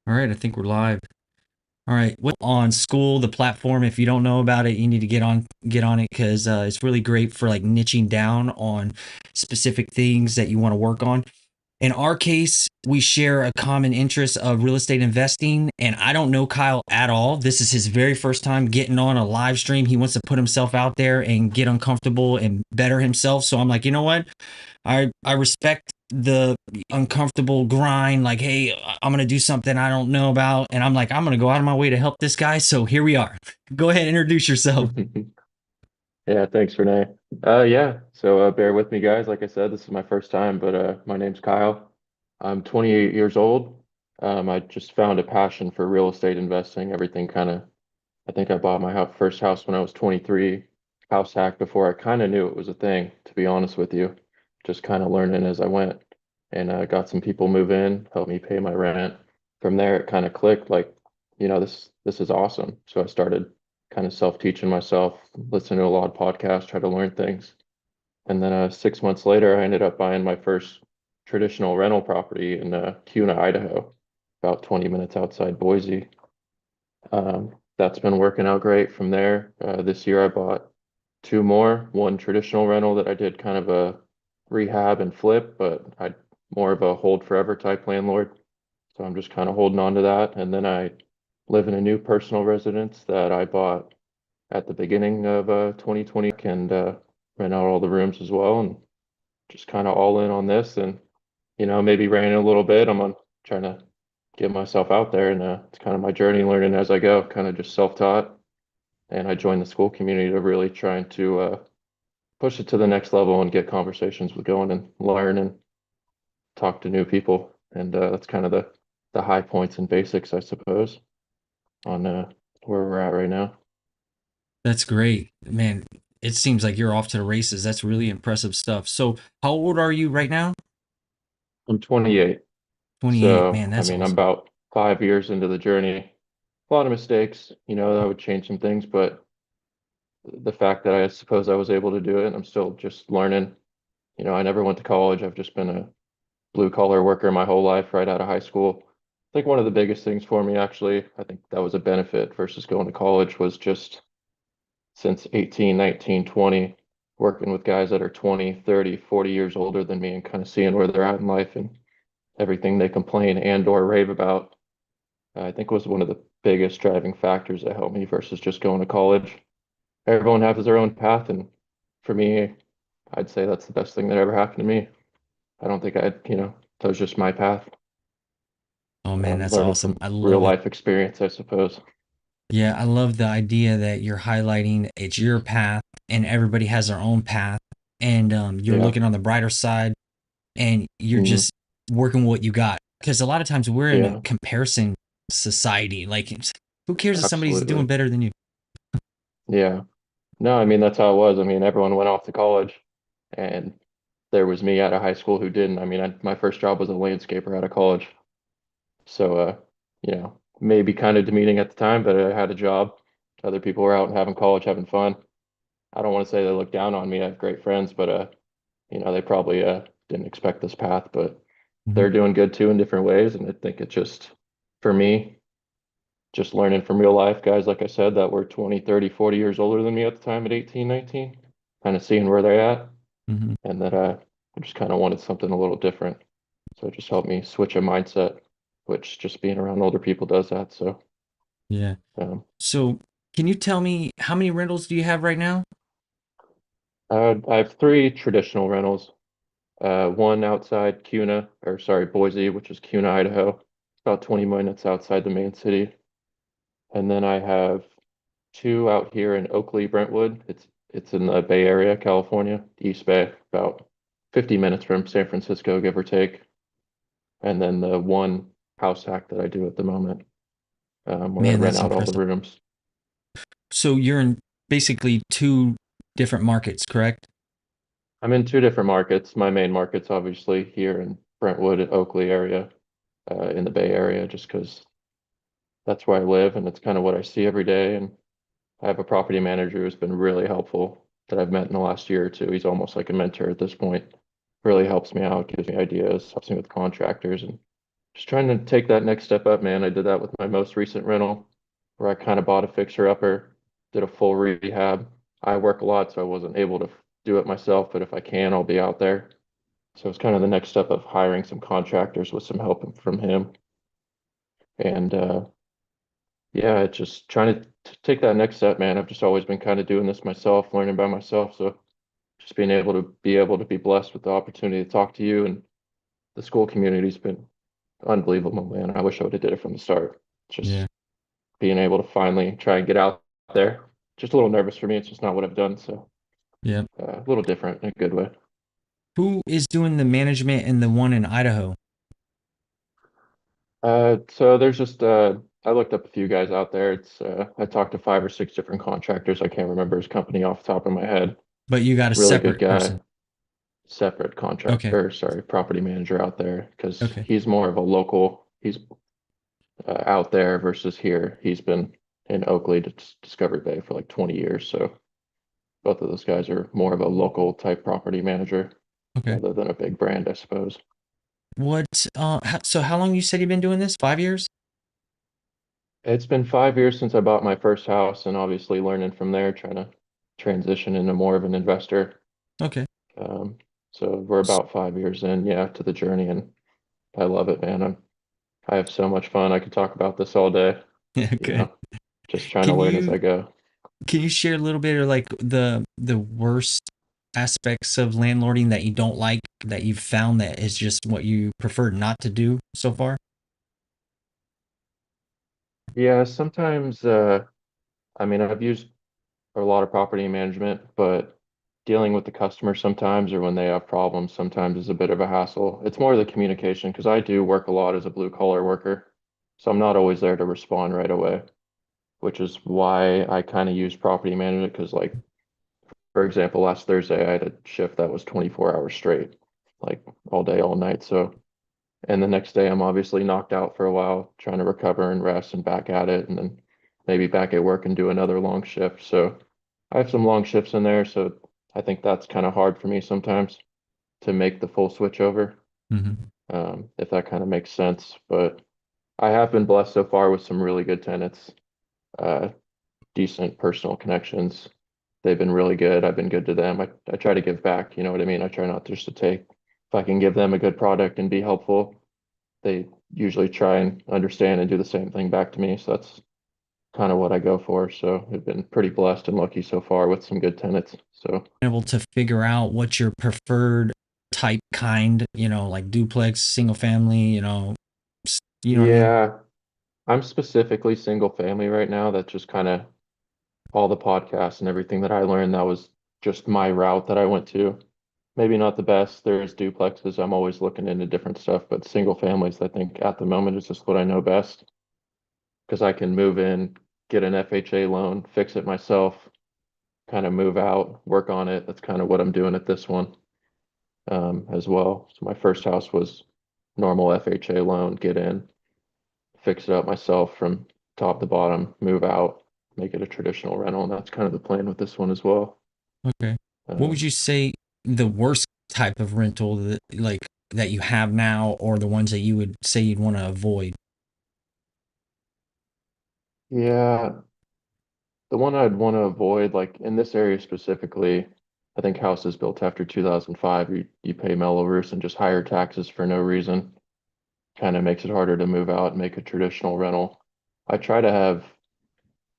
All right, I think we're live. All right, what on School, the platform? If you don't know about it, you need to get on it because it's really great for like niching down on specific things that you want to work on. In our case, we share a common interest of real estate investing, and I don't know Kyle at all. This is his very first time getting on a live stream. He wants to put himself out there and get uncomfortable and better himself. So I'm like, you know what? I respect the uncomfortable grind. Like, hey, I'm gonna do something I don't know about, and I'm like, I'm gonna go out of my way to help this guy. So here we are. Go ahead, introduce yourself. Yeah, thanks, Renee. Yeah, so bear with me, guys. Like I said, this is my first time, but my name's Kyle. I'm 28 years old. I just found a passion for real estate investing. Everything kind of, I think I bought my first house when I was 23, house hack before I kind of knew it was a thing, to be honest with you. Just kind of learning as I went, and got some people move in, help me pay my rent. From there, it kind of clicked, like, this is awesome. So I started kind of self-teaching myself, listening to a lot of podcasts, try to learn things. And then 6 months later, I ended up buying my first traditional rental property in Kuna, Idaho, about 20 minutes outside Boise. That's been working out great from there. This year, I bought two more, one traditional rental that I did kind of a rehab and flip, but I more of a hold forever type landlord. So I'm just kind of holding on to that. And then I live in a new personal residence that I bought at the beginning of 2020 and rent out all the rooms as well, and just kind of all in on this. And maybe ran a little bit. I'm on trying to get myself out there, and it's kind of my journey learning as I go, kind of just self-taught. And I joined the school community to really trying to push it to the next level and get conversations with going and learn and talk to new people. And that's kind of the high points and basics, I suppose, on where we're at right now. That's great, man. It seems like you're off to the races. That's really impressive stuff. So, how old are you right now? I'm 28. 28. So, Man, I that's mean, I'm awesome. about 5 years into the journey. A lot of mistakes, I would change some things, but the fact that I suppose I was able to do it, I'm still just learning. I never went to college. I've just been a blue collar worker my whole life right out of high school. I think one of the biggest things for me, actually, I think that was a benefit versus going to college, was just since 18, 19, 20, working with guys that are 20, 30, 40 years older than me and kind of seeing where they're at in life and everything they complain and or rave about. I think was one of the biggest driving factors that helped me versus just going to college. Everyone has their own path, and for me, I'd say that's the best thing that ever happened to me. I don't think that was just my path. Oh man, that's Learning awesome. from I real love it. life experience, I suppose. Yeah, I love the idea that you're highlighting it's your path and everybody has their own path. And you're Yeah. looking on the brighter side and you're Hmm. just working what you got. Because a lot of times we're in a Yeah, comparison society. Like, who cares if somebody's doing absolutely. better than you? Yeah. No, I mean, that's how it was. I mean, everyone went off to college, and there was me out of high school who didn't. I mean, my first job was a landscaper out of college. So, maybe kind of demeaning at the time, but I had a job. Other people were out and having college, having fun. I don't want to say they looked down on me. I have great friends, but they probably didn't expect this path, but Mhm. they're doing good too in different ways. And I think it just, for me, just learning from real life guys, like I said, that were 20, 30, 40 years older than me at the time at 18, 19, kind of seeing where they're at. Mhm. And that I just kind of wanted something a little different. So it just helped me switch a mindset, which just being around older people does that. So, Yeah. um, So, can you tell me how many rentals do you have right now? I have three traditional rentals. One outside Kuna, or sorry, Boise, which is Kuna, Idaho, about 20 minutes outside the main city. And then I have two out here in Oakley, Brentwood. It's in the Bay Area, California, East Bay, about 50 minutes from San Francisco, give or take. And then the one house hack that I do at the moment, where I Man, rent that's out all the impressive. rooms. So, you're in basically two different markets, correct? I'm in two different markets. My main market's obviously here in Brentwood, Oakley area, in the Bay Area, just because that's where I live and it's kind of what I see every day. And I have a property manager who's been really helpful that I've met in the last year or two. He's almost like a mentor at this point. Really helps me out, gives me ideas, helps me with contractors, and Just trying to take that next step up, man. I did that with my most recent rental, where I kind of bought a fixer-upper, did a full rehab. I work a lot, so I wasn't able to do it myself, but if I can, I'll be out there. So it's kind of the next step of hiring some contractors with some help from him. And yeah, it's just trying to take that next step, man. I've just always been kind of doing this myself, learning by myself. So just being able to be blessed with the opportunity to talk to you and the school community's been unbelievable, man. I wish I would have did it from the start. Just Yeah. being able to finally try and get out there. Just a little nervous for me. It's just not what I've done. So Yeah. a little different in a good way. Who is doing the management in the one in Idaho? So there's just I looked up a few guys out there. It's I talked to 5 or 6 different contractors. I can't remember his company off the top of my head. But you got a Really good separate guy, person. separate Okay. contractor, sorry, property manager out there because Okay. he's more of a local. He's out there versus here. He's been in Oakley to Discovery Bay for like 20 years. So both of those guys are more of a local type property manager Okay. rather than a big brand, I suppose. What so how long you said you've been doing this? 5 years? It's been 5 years since I bought my first house, and obviously learning from there, trying to transition into more of an investor. Okay. Um, so we're about 5 years in, yeah, to the journey, and I love it, man. I have so much fun. I could talk about this all day, you Okay. know, just trying to Can learn as you I go. can you share a little bit of like the worst aspects of landlording that you don't like that you've found that is just what you prefer not to do so far? Yeah, sometimes, I mean, I've used a lot of property management, but dealing with the customer sometimes or when they have problems sometimes is a bit of a hassle. It's more the communication because I do work a lot as a blue collar worker. So I'm not always there to respond right away, which is why I kind of use property management because like for example, last Thursday I had a shift that was 24 hours straight, like all day, all night. So and the next day I'm obviously knocked out for a while, trying to recover and rest and back at it, and then maybe back at work and do another long shift. So I have some long shifts in there, so I think that's kind of hard for me sometimes to make the full switch over, Hmm. if that kind of makes sense. But I have been blessed so far with some really good tenants, uh, decent personal connections. They've been really good. I've been good to them. I try to give back, you know what I mean? I try not just to take. If I can give them a good product and be helpful, they usually try and understand and do the same thing back to me. So that's kind of what I go for. So I've been pretty blessed and lucky so far with some good tenants. So Able to figure out what your preferred type kind, like duplex, single family, you know what I mean? yeah, I'm specifically single family right now. That's just kind of all the podcasts and everything that I learned. That was just my route that I went to. Maybe not the best. There's duplexes. I'm always looking into different stuff, but single families, I think at the moment is just what I know best because I can move in, get an FHA loan, fix it myself, kind of move out, work on it. That's kind of what I'm doing at this one, as well. So my first house was normal FHA loan, get in, fix it up myself from top to bottom, move out, make it a traditional rental, and that's kind of the plan with this one as well. Okay. What would Um, you say the worst type of rental that you have now, or the ones that you would say you'd want to avoid? yeah, the one I'd want to avoid, like in this area specifically, I think houses built after 2005, you pay mellow roofs and just higher taxes for no reason. Kind of makes it harder to move out and make a traditional rental. I try to have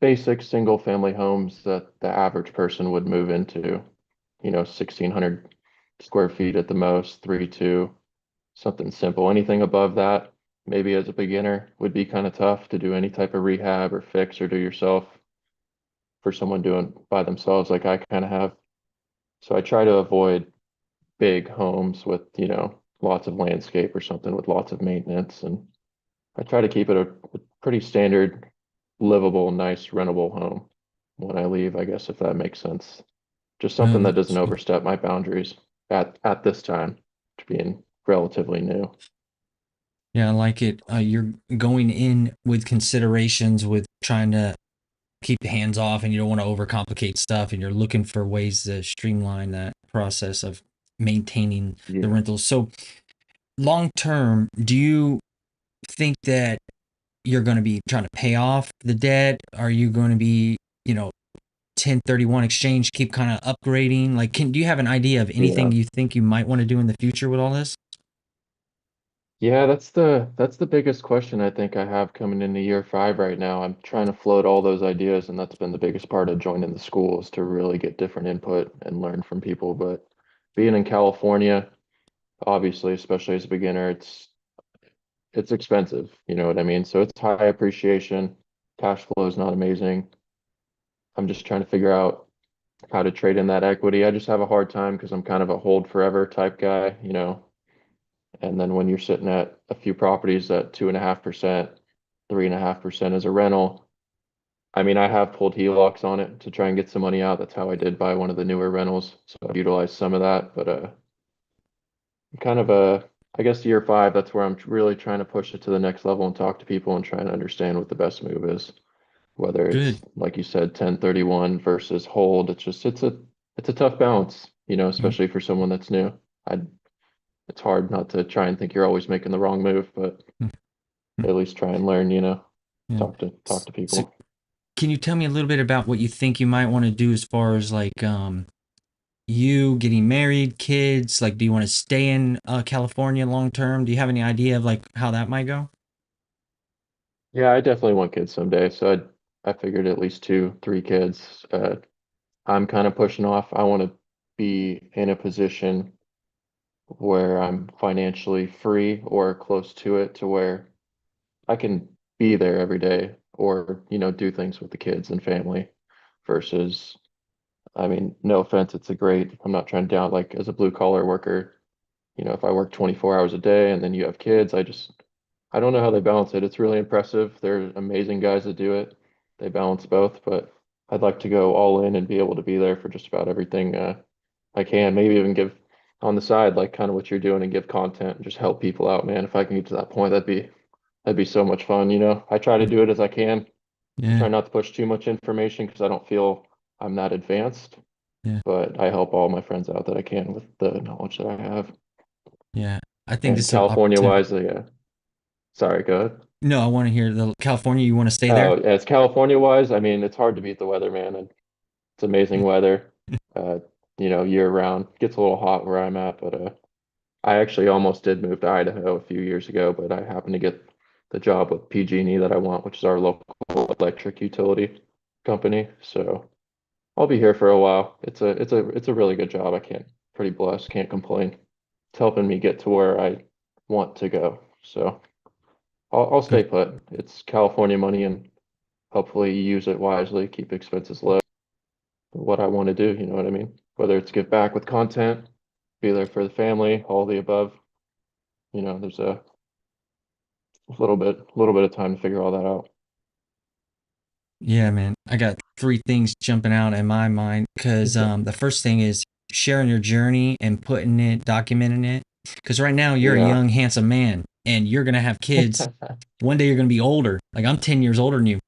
basic single family homes that the average person would move into, 1,600 square feet at the most, 3-2, something simple. Anything above that, maybe as a beginner, would be kind of tough to do any type of rehab or fix or do yourself for someone doing by themselves like I kind of have. So I try to avoid big homes with, lots of landscape or something with lots of maintenance. And I try to keep it a pretty standard, livable, nice, rentable home when I leave, I guess, if that makes sense. Just No, something that doesn't that's overstep my boundaries at this time, to being relatively new. yeah, I like it. You're going in with considerations with trying to keep the hands off, and you don't want to overcomplicate stuff, and you're looking for ways to streamline that process of maintaining the Yeah. rentals. So long term, do you think that you're going to be trying to pay off the debt? Are you going to be, 1031 exchange, keep kind of upgrading? Like, do you have an idea of anything Yeah. you think you might want to do in the future with all this? Yeah, that's the biggest question I think I have coming into year five right now. I'm trying to float all those ideas, and that's been the biggest part of joining the school is to really get different input and learn from people. But being in California, obviously, especially as a beginner, it's expensive, you know what I mean? So it's high appreciation. Cash flow is not amazing. I'm just trying to figure out how to trade in that equity. I just have a hard time because I'm kind of a hold forever type guy, you know. And then when you're sitting at a few properties at 2.5%, 3.5% as a rental, I mean, I have pulled HELOCs on it to try and get some money out. That's how I did buy one of the newer rentals. So I've utilized some of that, but I'm kind of I guess year five, that's where I'm really trying to push it to the next level and talk to people and try and understand what the best move is. Whether Good. it's like you said, 1031 versus hold. It's a tough balance, you know, Mm, especially for someone that's new. I It's hard not to try and think you're always making the wrong move, but mm, mm, at least try and learn, you know, yeah. talk to So, people. can you tell me a little bit about what you think you might want to do as far as like you getting married, kids? Like, do you want to stay in California long term? Do you have any idea of like how that might go? Yeah, I definitely want kids someday. So I figured at least two, three kids. I'm kind of pushing off. I want to be in a position where I'm financially free or close to it to where I can be there every day or, you know, do things with the kids and family versus, I mean, no offense, I'm not trying to down like as a blue collar worker, you know, if I work 24 hours a day and then you have kids, I don't know how they balance it. It's really impressive. They're amazing guys that do it. They balance both, but I'd like to go all in and be able to be there for just about everything I can. Maybe even give on the side, like kind of what you're doing and give content and just help people out, man. If I can get to that point, that'd be so much fun, you know. I try to do it as I can. I Yeah, try not to push too much information because I don't feel I'm that advanced, yeah, but I help all my friends out that I can with the knowledge that I have. yeah. I think And this is an California opportunity. wise, yeah. Sorry, go ahead. No, I want to hear the California. You want to stay there? Oh, as California wise, I mean, it's hard to beat the weather, man. And it's amazing weather, uh, you know, year round. Gets a little hot where I'm at, but I actually almost did move to Idaho a few years ago, but I happened to get the job with PG&E that I want, which is our local electric utility company. So I'll be here for a while. It's a really good job. I can't Pretty blessed, can't complain. It's helping me get to where I want to go. So I'll Good. stay put. It's California money and hopefully use it wisely, keep expenses low. What I want to do, you know what I mean? Whether it's give back with content, be there for the family, all the above. You know, there's a little bit of time to figure all that out. Yeah, man. I got three things jumping out in my mind because the first thing is sharing your journey and putting it, documenting it. Because right now you're a Yeah, young, handsome man and you're going to have kids. One day you're going to be older. Like I'm 10 years older than you.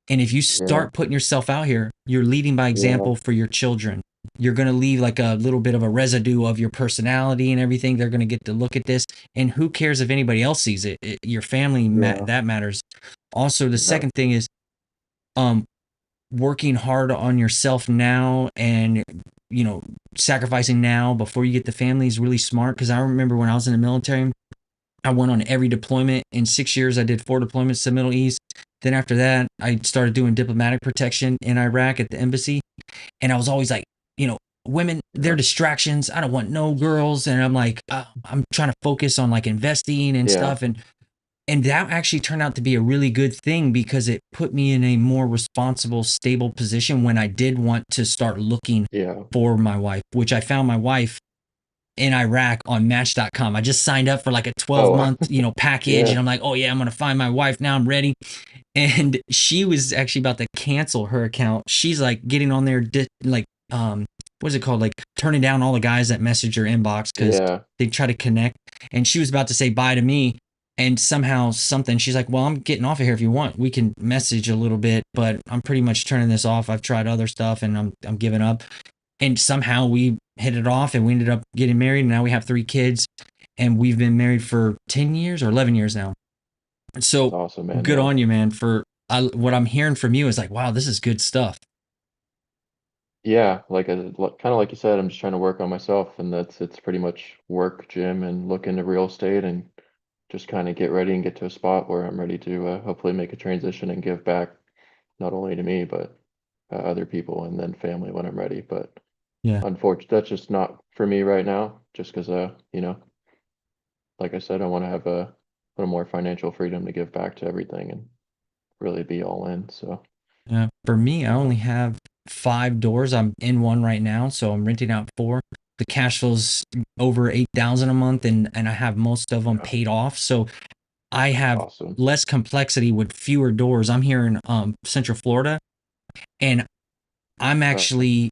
And if you yeah, start putting yourself out here, you're leading by yeah, example for your children. You're going to leave like a little bit of a residue of your personality and everything. They're going to get to look at this. And who cares if anybody else sees it? Your family, yeah, that matters. Also, the yeah. second thing is um, working hard on yourself now and, you know, sacrificing now before you get the family is really smart. Because I remember when I was in the military, I went on every deployment. In 6 years, I did 4 deployments to the Middle East. Then after that, I started doing diplomatic protection in Iraq at the embassy. And I was always like, you know, women, they're Yeah, distractions. I don't want no girls. And I'm like, I'm trying to focus on like investing and yeah, stuff. And that actually turned out to be a really good thing because it put me in a more responsible, stable position when I did want to start looking yeah. for my wife, which I found my wife in Iraq on Match.com. I just signed up for like a 12 Oh, month, package. And yeah, I'm like, oh yeah, I'm going to find my wife. Now I'm ready. And she was actually about to cancel her account. She's like getting on there, like, what's it called? Like turning down all the guys that message her inbox because yeah, they try to connect. And she was about to say bye to me. And somehow something, she's like, well, I'm getting off of here if you want. We can message a little bit, but I'm pretty much turning this off. I've tried other stuff and I'm giving up. And somehow we hit it off and we ended up getting married. And now we have 3 kids and we've been married for 10 years or 11 years now. That's So awesome, man. good Yeah. on you, man. What I'm hearing from you is like, wow, this is good stuff. Yeah, kind of like you said, I'm just trying to work on myself, and it's pretty much work, gym, and look into real estate, and just kind of get ready and get to a spot where I'm ready to hopefully make a transition and give back not only to me but other people and then family when I'm ready. But Yeah, unfortunately, that's just not for me right now. Just because like I said, I want to have a little more financial freedom to give back to everything and really be all in. So yeah. For me, I uh, only have 5 doors. I'm in one right now, so I'm renting out four. The cash flow's over 8,000 a month, and I have most of them yeah, paid off. So I have awesome. less complexity with fewer doors. I'm here in Central Florida, and I'm Uh, actually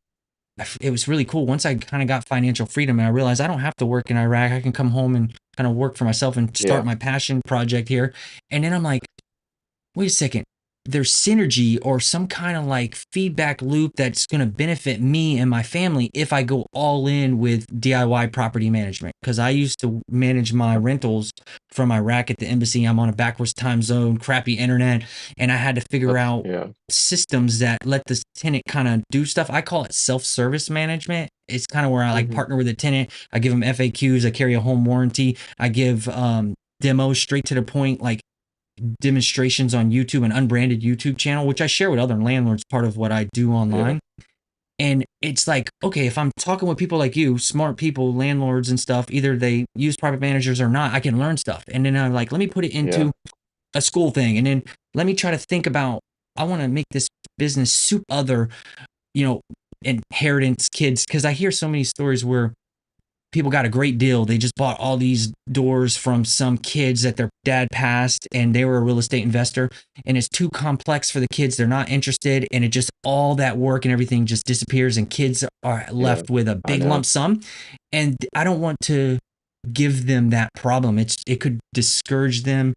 it was really cool once I kind of got financial freedom and I realized I don't have to work in Iraq. I can come home and kind of work for myself and start yeah, my passion project here. And then I'm like, wait a second, there's synergy or some kind of like feedback loop that's going to benefit me and my family if I go all in with DIY property management. Because I used to manage my rentals from Iraq at the embassy. I'm on a backwards time zone, crappy internet, and I had to figure that's out yeah, systems that let the tenant kind of do stuff. I call it self-service management. It's kind of where I like hmm, partner with the tenant. I give them FAQs. I carry a home warranty. I give demos straight to the point, like demonstrations on YouTube, an unbranded YouTube channel, which I share with other landlords, part of what I do yeah, online. And it's like, okay, if I'm talking with people like you, smart people, landlords and stuff, either they use private managers or not, I can learn stuff. And then I'm like, let me put it yeah, into a school thing. And then let me try to think about, I want to make this business suit other, you know, inheritance kids. Cause I hear so many stories where people got a great deal. They just bought all these doors from some kids that their dad passed and they were a real estate investor. And it's too complex for the kids. They're not interested. And it just all that work and everything just disappears. And kids are yeah. left with a I big lump know. sum. And I don't want to give them that problem. It could discourage them.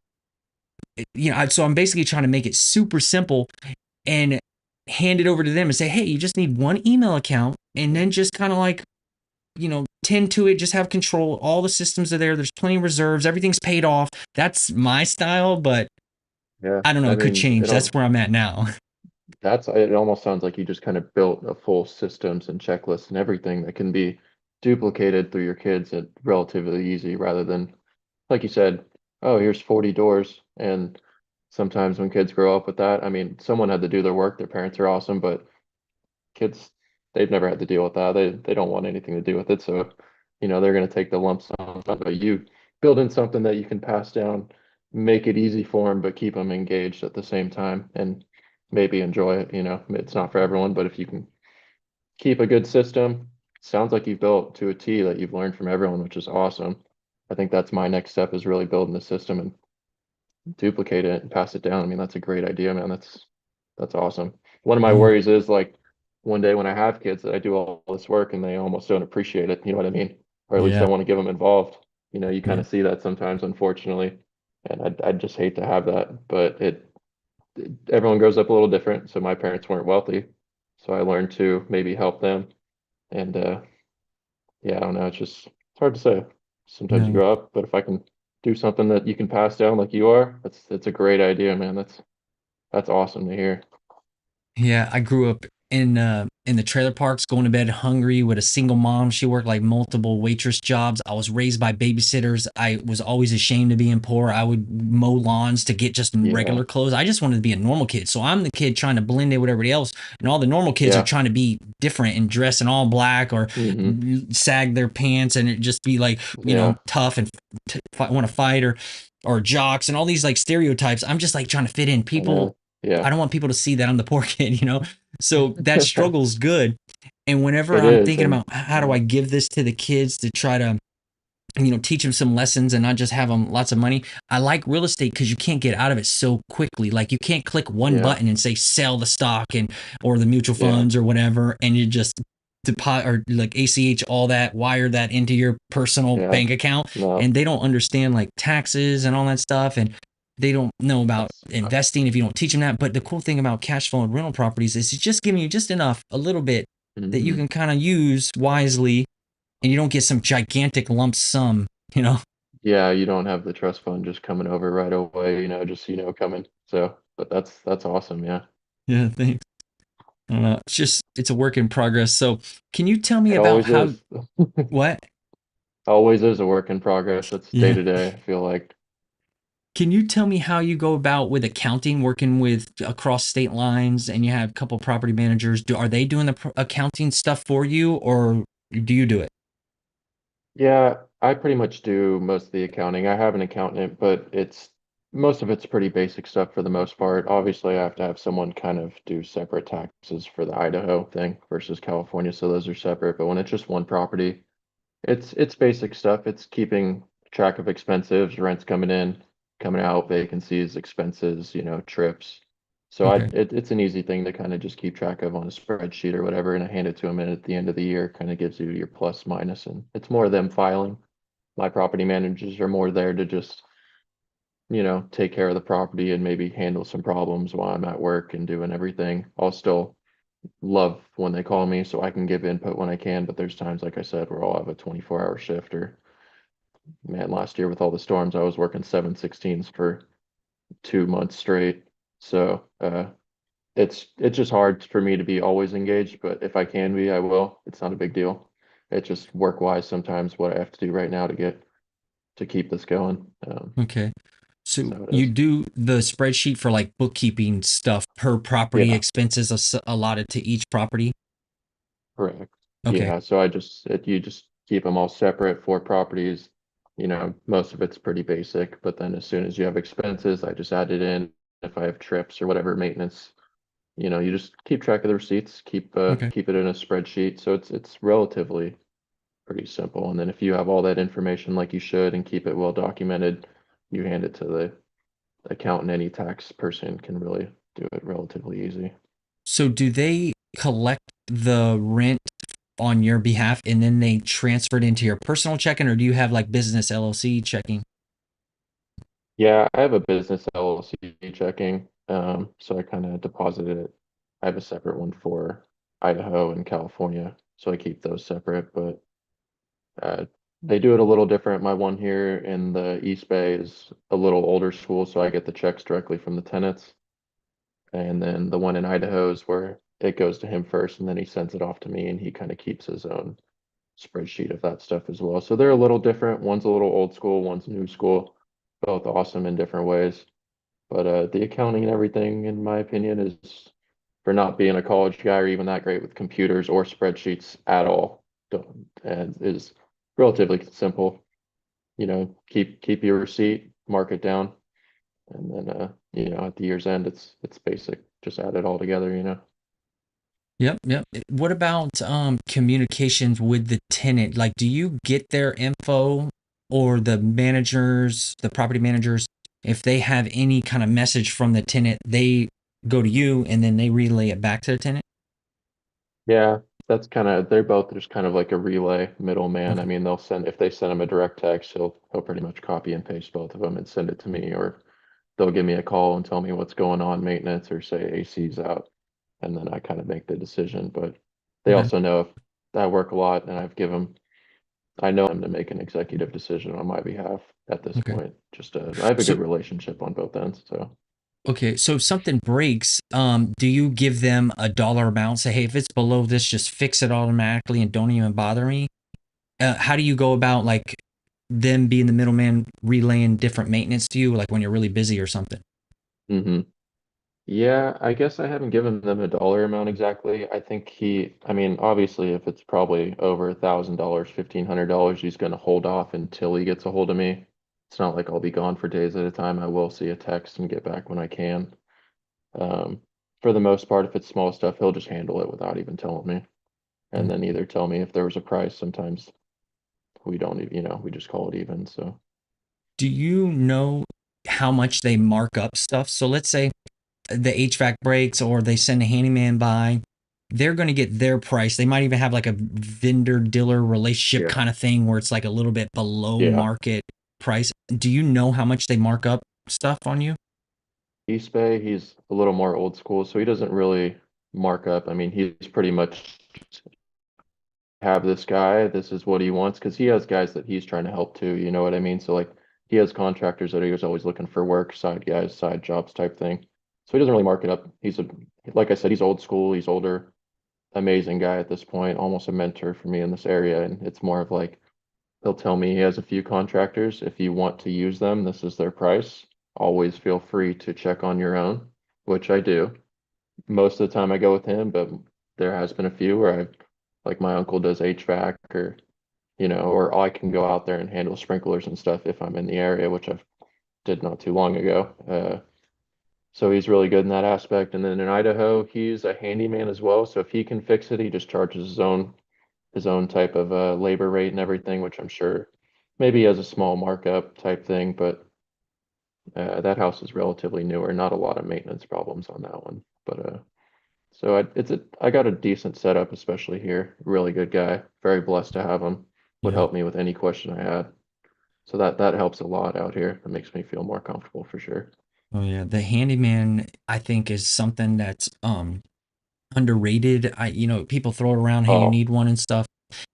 So I'm basically trying to make it super simple and hand it over to them and say, hey, you just need one email account and then just kind of like tend to it, just have control. All the systems are there. There's plenty of reserves. Everything's paid off. That's my style, but Yeah, I don't know. I It could mean, change. That's where I'm at now. it almost sounds like you just kind of built a full systems and checklist and everything that can be duplicated through your kids at relatively easy rather than, like you said, oh, here's 40 doors. And sometimes when kids grow up with that, I mean, someone had to do their work. Their parents are awesome, but kids, they've never had to deal with that. They don't want anything to do with it. So, they're going to take the lump sum. But you build in something that you can pass down, make it easy for them, but keep them engaged at the same time and maybe enjoy it. It's not for everyone, but if you can keep a good system, sounds like you've built to a T that you've learned from everyone, which is awesome. I think that's my next step is really building the system and duplicate it and pass it down. I mean, that's a great idea, man. That's awesome. One of my Yeah. worries is like one day when I have kids that I do all this work and they almost don't appreciate it. You know what I mean? Or at least I Yeah. want to get them involved. You kind Yeah. of see that sometimes, unfortunately, and I'd just hate to have that. But everyone grows up a little different. So my parents weren't wealthy, so I learned to maybe help them. And yeah, I don't know. It's hard to say. Sometimes you No. grow up, but if I can do something that you can pass down like you are, that's a great idea, man. That's awesome to hear. Yeah, I grew up in the trailer parks, going to bed hungry with a single mom. She worked like multiple waitress jobs. I was raised by babysitters. I was always ashamed of being poor. I would mow lawns to get just Yeah. regular clothes. I just wanted to be a normal kid. So I'm the kid trying to blend in with everybody else, and all the normal kids are Yeah. trying to be different and dress in all black or Hmm. sag their pants and it just be like Yeah. tough and want to fight or jocks and all these like stereotypes. I'm just like trying to fit in. I People know. Yeah. I don't want people to see that I'm the poor kid. So that struggle's good. And whenever It I'm is. thinking And about how do I give this to the kids to try to, teach them some lessons and not just have them lots of money. I like real estate because you can't get out of it so quickly. Like you can't click one yeah. button and say sell the stock or the mutual Yeah. funds or whatever, and you just deposit or like ACH all that, wire that into your personal Yeah. bank account, No, and they don't understand like taxes and all that stuff, and they don't know about that's investing if you don't teach them that. But the cool thing about cash flow and rental properties is it's just giving you just enough, a little bit that you hmm. can kind of use wisely and you don't get some gigantic lump sum, you know? yeah, you don't have the trust fund just coming over right away, just coming. So, but that's awesome, yeah. Yeah, thanks. I don't know. It's a work in progress. So, can you tell me It about always how is. what? Always is a work in progress. It's day Yeah. to day, I feel like. Can you tell me how you go about with accounting, working with across state lines, and you have a couple property managers? Are they doing the accounting stuff for you, or do you do it? Yeah, I pretty much do most of the accounting. I have an accountant, but it's most of it's pretty basic stuff for the most part. Obviously, I have to have someone kind of do separate taxes for the Idaho thing versus California, so those are separate. But when it's just one property, it's basic stuff. It's keeping track of expenses, rents coming in, coming out, vacancies, expenses, trips. So Okay. it's an easy thing to kind of just keep track of on a spreadsheet or whatever, and I hand it to them, and at the end of the year, kind of gives you your plus minus, and it's more them filing. My property managers are more there to just, take care of the property and maybe handle some problems while I'm at work and doing everything. I'll still love when they call me so I can give input when I can, but there's times, like I said, where I'll have a 24-hour shift or man, last year with all the storms, I was working 7/16s for 2 months straight. So it's just hard for me to be always engaged, but if I can be, I will. It's not a big deal. It's just work wise sometimes what I have to do right now to keep this going. Okay. That's So how it you is. do the spreadsheet for like bookkeeping stuff per property, Yeah, expenses allotted to each property. correct. Okay. Yeah, so you just keep them all separate for properties. Most of it's pretty basic, but then as soon as you have expenses, I just add it in. If I have trips or whatever maintenance, you just keep track of the receipts, Okay. keep it in a spreadsheet. So it's relatively pretty simple. And then if you have all that information like you should and keep it well documented, you hand it to the accountant. Any tax person can really do it relatively easy. So do they collect the rent on your behalf and then they transfer it into your personal checking, or do you have like business LLC checking? Yeah, I have a business LLC checking. So I kind of deposited it. I have a separate one for Idaho and California, so I keep those separate, but uh, they do it a little different. My one here in the East Bay is a little older school, so I get the checks directly from the tenants. And then the one in Idaho is where it goes to him first, and then he sends it off to me, and he kind of keeps his own spreadsheet of that stuff as well. So they're a little different. One's a little old school, one's new school, both awesome in different ways. But the accounting and everything, in my opinion, is for not being a college guy or even that great with computers or spreadsheets at all, and is relatively simple. Keep your receipt, mark it down, and then at the year's end, it's basic. Just add it all together. Yep, yep. What about communications with the tenant? Like, do you get their info or the managers, the property managers, if they have any kind of message from the tenant, they go to you and then they relay it back to the tenant? Yeah, they're both just kind of like a relay middleman. I Okay, mean, if they send him a direct text, he'll pretty much copy and paste both of them and send it to me, or they'll give me a call and tell me what's going on, maintenance, or say AC's out, and then I kind of make the decision. But they okay, also know if I work a lot and I know them to make an executive decision on my behalf at this okay. point. I have a So good relationship on both ends, so. okay, so if something breaks, do you give them a dollar amount? Say, hey, if it's below this, just fix it automatically and don't even bother me. How do you go about like them being the middleman relaying different maintenance to you, like when you're really busy or something? hmm Yeah, I guess I haven't given them a dollar amount exactly. I mean, obviously, if it's probably over $1,000, $1,500, he's going to hold off until he gets a hold of me. It's not like I'll be gone for days at a time. I will see a text and get back when I can. Um, for the most part, if it's small stuff, he'll just handle it without even telling me, and then either tell me if there was a price. Sometimes we don't even, we just call it even. So Do you know how much they mark up stuff? So let's say the HVAC breaks or they send a handyman by, they're going to get their price. They might even have like a vendor dealer relationship yeah, kind of thing where it's like a little bit below yeah. market price. Do you know how much they mark up stuff on you? East Bay, he's a little more old school, so he doesn't really mark up. I mean, he's pretty much have this guy, this is what he wants, because he has guys that he's trying to help too, you know what I mean? So like he has contractors that he was always looking for work, side guys, side jobs type thing. So he doesn't really mark it up. Like I said, he's old school, he's older, amazing guy at this point, almost a mentor for me in this area. And it's more of like he'll tell me he has a few contractors. If you want to use them, this is their price. Always feel free to check on your own, which I do. Most of the time I go with him, but there has been a few where like my uncle does HVAC or, or I can go out there and handle sprinklers and stuff if I'm in the area, which I did not too long ago. So he's really good in that aspect. And then in Idaho, he's a handyman as well. So if he can fix it, he just charges his own type of labor rate and everything, which I'm sure maybe he has a small markup type thing, but that house is relatively newer, not a lot of maintenance problems on that one. But so I got a decent setup, especially here. Really good guy. Very blessed to have him. Would Yeah. help me with any question I had. So that helps a lot out here. It makes me feel more comfortable for sure. Oh yeah. The handyman, I think, is something that's underrated. People throw it around, hey, you Oh, need one and stuff.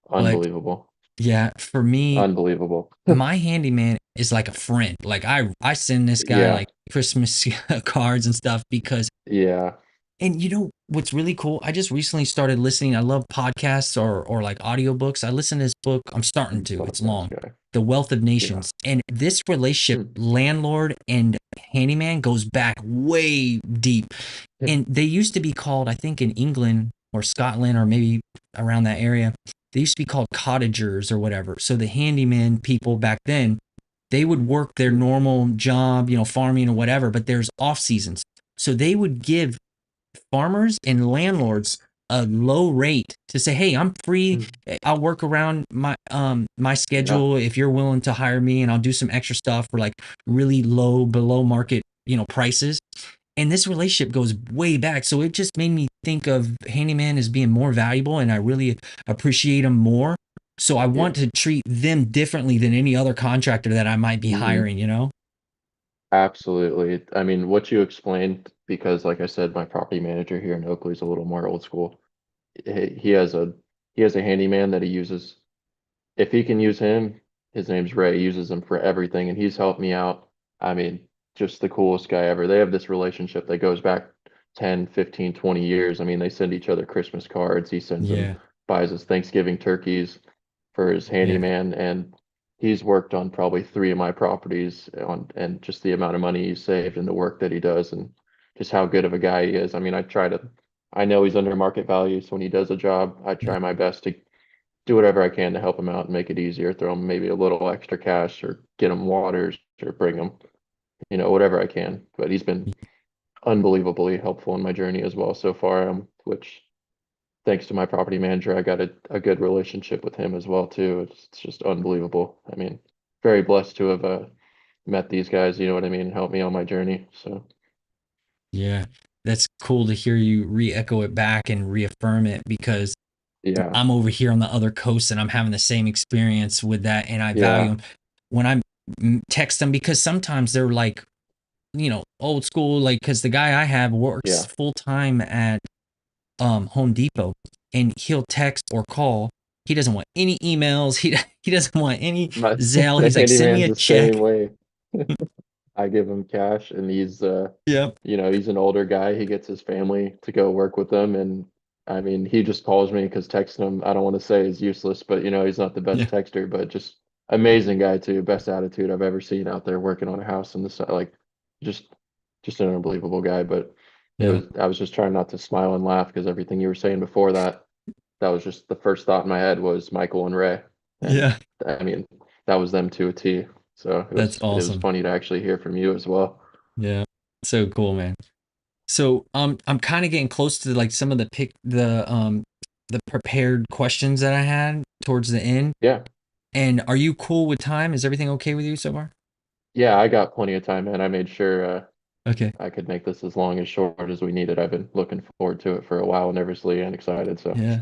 But unbelievable. yeah, for me, Unbelievable. my handyman is like a friend. Like I send this guy Yeah. like Christmas cards and stuff because Yeah. and you know what's really cool? I just recently started listening. I love podcasts or like audiobooks. I listen to this book. I'm starting to. It's long. Podcast guy. The Wealth of Yeah. Nations. And this relationship, Hmm. landlord and handyman, goes back way deep. And they used to be called, I think in England or Scotland or maybe around that area, they used to be called cottagers or whatever. So the handyman people back then, they would work their normal job, farming or whatever, but there's off seasons. So they would give farmers and landlords a low rate to say, "Hey, I'm free. I'll work around my Yeah. schedule if you're willing to hire me, and I'll do some extra stuff for like really low, below market, prices." And this relationship goes way back, so it just made me think of handyman as being more valuable, and I really appreciate them more. So I Yeah. want to treat them differently than any other contractor that I might be Hmm. hiring. You know? Absolutely. I mean, what you explained, because like I said, my property manager here in Oakley is a little more old school. He has a handyman that he uses. If he can use him, his name's Ray, he uses him for everything, and he's helped me out. I mean, just the coolest guy ever. They have this relationship that goes back 10, 15, 20 years. I mean, they send each other Christmas cards. He sends them, Yeah, buys us Thanksgiving turkeys for his yeah, handyman, and he's worked on probably three of my properties and just the amount of money he's saved and the work that he does and just how good of a guy he is. I mean, I know he's under market value, so when he does a job, I yeah, try my best to do whatever I can to help him out and make it easier, throw him maybe a little extra cash or get him waters or bring him, whatever I can. But he's been unbelievably helpful in my journey as well so far, which thanks to my property manager, I got a good relationship with him as well too. It's just unbelievable. I mean, very blessed to have met these guys, you know what I mean, help me on my journey. So yeah. That's cool to hear you re-echo it back and reaffirm it because yeah, I'm over here on the other coast and I'm having the same experience with that, and I value yeah, them when I text them because sometimes they're like, old school, like because the guy I have works yeah. full time at Home Depot, and he'll text or call. He doesn't want any emails. He doesn't want any My Zelle. the He's like, send me handyman's a the same check. way. I give him cash and Yep. he's an older guy. He gets his family to go work with them. And I mean, he just calls me because texting him, I don't want to say is useless, but he's not the Yeah. best texter, but just amazing guy too. Best attitude I've ever seen out there working on a house in the like just just an unbelievable guy. But Yeah. I was just trying not to smile and laugh because everything you were saying before that was just the first thought in my head was Michael and Ray. And Yeah. I mean, that was them to a T. So it That's was it was awesome. funny to actually hear from you as well. Yeah. So cool, man. So I'm kind of getting close to like some of the prepared questions that I had towards the end. Yeah. And are you cool with time? Is everything okay with you so far? Yeah, I got plenty of time, man. I made sure Okay. I could make this as long as short as we needed. I've been looking forward to it for a while, nervously and excited. So Yeah.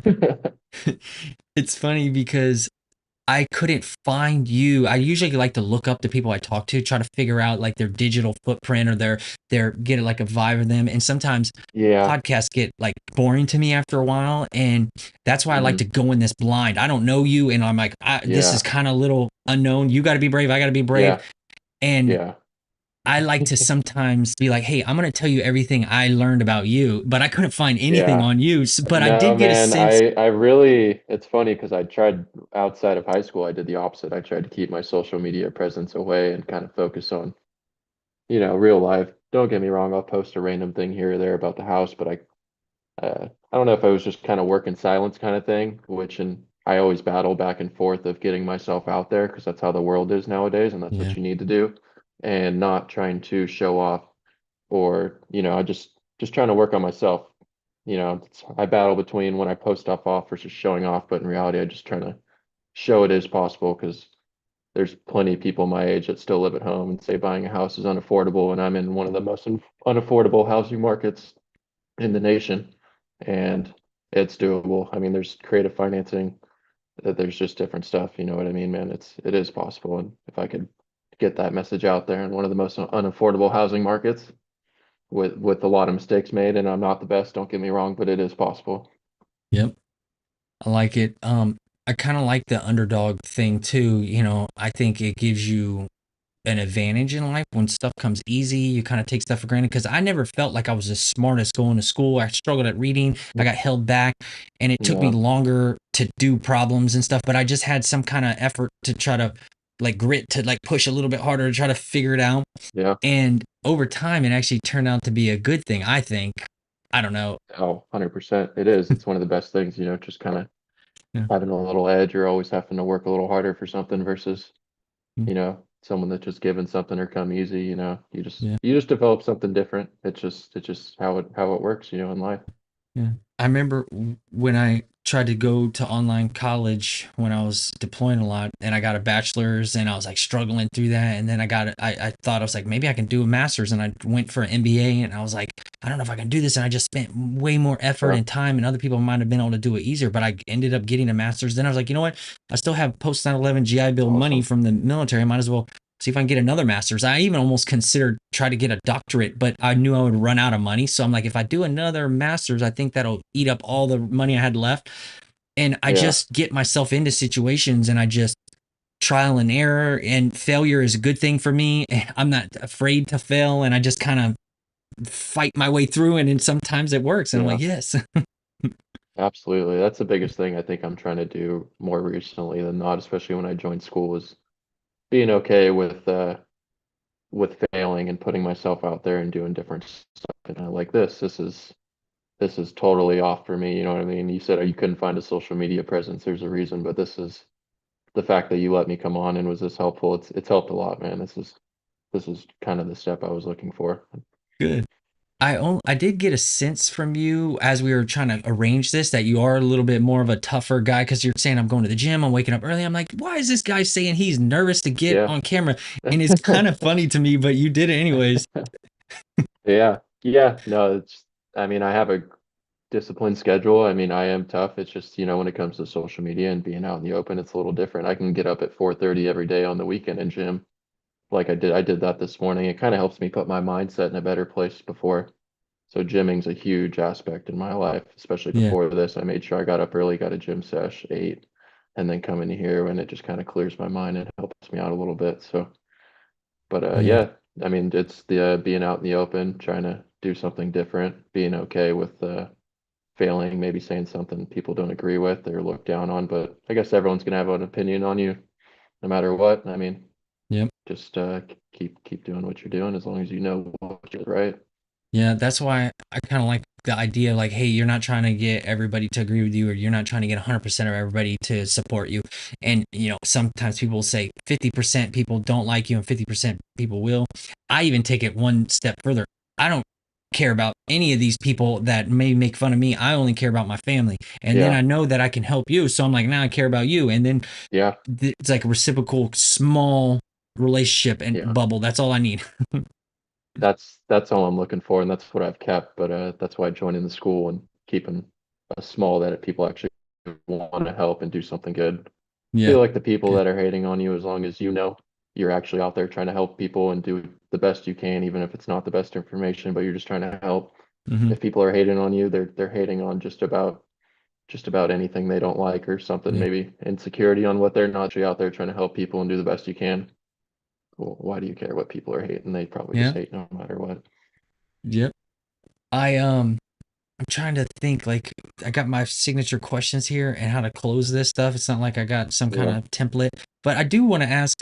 It's funny because I couldn't find you. I usually like to look up the people I talk to, try to figure out like their digital footprint or their get like a vibe of them. And sometimes Yeah. podcasts get like boring to me after a while, and that's why I like to Hmm. go in this blind. I don't know you, and I'm like, this is Yeah. kind of a little unknown. You got to be brave. I got to be brave, Yeah. and Yeah. I like to sometimes be like, hey, I'm going to tell you everything I learned about you, but I couldn't find anything Yeah. on you. But I No, did get a man, sense. I really, it's funny because I tried outside of high school, I did the opposite. I tried to keep my social media presence away and kind of focus on, real life. Don't get me wrong, I'll post a random thing here or there about the house, but I don't know if I was just kind of work in silence kind of thing, which and I always battle back and forth of getting myself out there because that's how the world is nowadays, and that's Yeah. what you need to do, and not trying to show off or, I just trying to work on myself. I battle between when I post stuff off versus showing off, but in reality, I just trying to show it is possible because there's plenty of people my age that still live at home and say buying a house is unaffordable, and I'm in one of the most unaffordable housing markets in the nation, and it's doable. I mean, there's creative financing, there's just different stuff, you know what I mean, man? It is possible, and if I could get that message out there in one of the most unaffordable housing markets with a lot of mistakes made, and I'm not the best, don't get me wrong, but it is possible. Yep. I like it. I kind of like the underdog thing too. I think it gives you an advantage in life when stuff comes easy. You kind of take stuff for granted because I never felt like I was the smartest going to school. I struggled at reading. I got held back, and it took me Yeah, longer to do problems and stuff. But I just had some kind of effort to try to like grit to like push a little bit harder to try to figure it out. yeah. And over time, it actually turned out to be a good thing. I think. I don't know. Oh, 100%. It is. It's one of the best things, just kind of Yeah. having a little edge or always having to work a little harder for something versus, someone that's just given something or come easy, you just Yeah. you just develop something different. It's just how it works, in life. Yeah. I remember when I tried to go to online college when I was deploying a lot and I got a bachelor's and I was like struggling through that. And then I thought I was like, maybe I can do a master's. And I went for an MBA and I was like, I don't know if I can do this. And I just spent way more effort Yeah, and time and other people might have been able to do it easier. But I ended up getting a master's. Then I was like, you know what? I still have post 9/11 GI it's Bill money awesome. from the military. I might as well see if I can get another master's. I even almost considered try to get a doctorate, but I knew I would run out of money. So I'm like, if I do another master's, I think that'll eat up all the money I had left. And I Yeah, just get myself into situations and I just trial and error, and failure is a good thing for me. I'm not afraid to fail and I just kind of fight my way through, and then sometimes it works and I'm yeah, like, yes. absolutely. That's the biggest thing I think I'm trying to do more recently than not, especially when I joined school, was being okay with failing and putting myself out there and doing different stuff. And I like this is totally off for me. You know what I mean? You said you couldn't find a social media presence. There's a reason, but this is the fact that you let me come on and was this helpful. It's helped a lot, man. This is kind of the step I was looking for. Good. I did get a sense from you as we were trying to arrange this that you are a little bit more of a tougher guy because you're saying I'm going to the gym, I'm waking up early. I'm like, why is this guy saying he's nervous to get Yeah. on camera? And it's kind of funny to me, but you did it anyways. Yeah. Yeah. No, I mean, I have a disciplined schedule. I mean, I am tough. It's just, when it comes to social media and being out in the open, it's a little different. I can get up at 4:30 every day on the weekend and gym like I did. I did that this morning. It kind of helps me put my mindset in a better place before. So gymming's a huge aspect in my life, especially Yeah, before this. I made sure I got up early, got a gym sesh, ate, and then come in here and it just kind of clears my mind and helps me out a little bit. So, but yeah, yeah, I mean, it's the being out in the open, trying to do something different, being okay with failing, maybe saying something people don't agree with or look down on. But I guess everyone's gonna have an opinion on you no matter what. I mean, yep. just keep doing what you're doing as long as you know what you're right. Yeah, that's why I kind of like the idea like, hey, you're not trying to get everybody to agree with you, or you're not trying to get 100% of everybody to support you. And, sometimes people will say 50% people don't like you and 50% people will. I even take it one step further. I don't care about any of these people that may make fun of me. I only care about my family. And then Yeah, I know that I can help you. So I'm like, now I care about you. And then yeah, it's like a reciprocal small relationship and yeah. bubble. That's all I need. That's all I'm looking for, and that's what I've kept. But that's why joining the school and keeping small that people actually want to help and do something good. Yeah. feel like the people Good. that are hating on you, as long as you know you're actually out there trying to help people and do the best you can, even if it's not the best information, but you're just trying to help. Hmm. If people are hating on you, they're hating on just about anything they don't like or something, Yeah. maybe insecurity on what they're not actually out there trying to help people and do the best you can. Well, why do you care what people are hating? They probably just Yeah. hate no matter what. Yep. I I'm trying to think like I got my signature questions here and how to close this stuff. It's not like I got some kind Yeah. of template, but I do want to ask